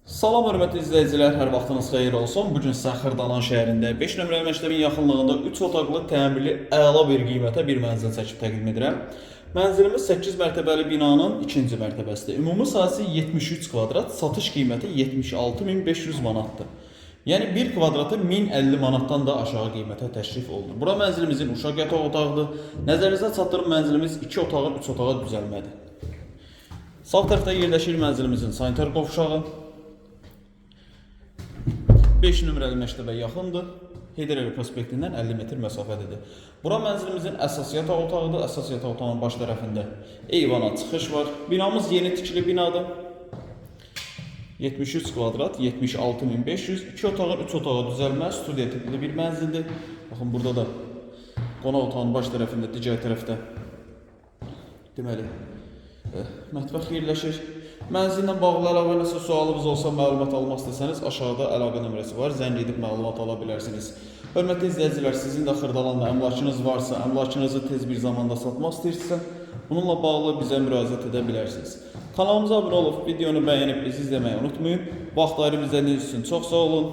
Salam hörmətli izləyicilər, hər vaxtınız xeyir olsun. Bugün sizə Xırdalan şəhərində 5 nömrəli məktəbin yaxınlığında 3 otaqlı təmirli əla bir qiymətə bir mənzil çəkib təqdim edirəm. Mənzilimiz 8 mərtəbəli binanın 2-ci mərtəbəsidir. Ümumi sahəsi 73 kvadrat, satış qiyməti 76.500 manatdır. Yəni 1 kvadratı 1050 manatdan da aşağı qiymətə təklif olunur. Bura mənzilimizin uşaq yataq otağıdır. Nəzərinizə çatdırım, mənzilimiz 2 otağın 3 otağa düzəlmədir. Sağ tərəfdə yerləşir mənzilimizin sanitar qovşağı. 5 nömrəli məktəbə yaxındır. Heydər Əliyev prospektindən 50 metr məsafədədir. Bura mənzilimizin əsas yataq otağıdır. Əsas yataq otağının baş tərəfində eyvana çıxış var. Binamız yeni tikili binadır. 73 kvadrat, 76.500, 2 otağın 3 otağa düzəlmə, studiya tipli bir mənzildir. Baxın, burada da qonaq otağının baş tərəfində, digər tərəfdə deməli mətbəx yerləşir. Mənzillə bağlı əlavə nəsə sualınız olsa, məlumat almaq istəsəniz aşağıda əlaqə nömrəsi var. Zəng edib məlumat ala bilərsiniz. Hörmətli izləyicilər, sizin də Xırdalanla əmlakınız varsa, əmlakınızı tez bir zamanda satmaq istəyirsinizsə, bununla bağlı bizə müraciət edə bilərsiniz. Kanalımıza abunə olub, videonu bəyənib bizi izləməyi unutmayın. Vaxt ayırıb izlədiyiniz üçün çox sağ olun.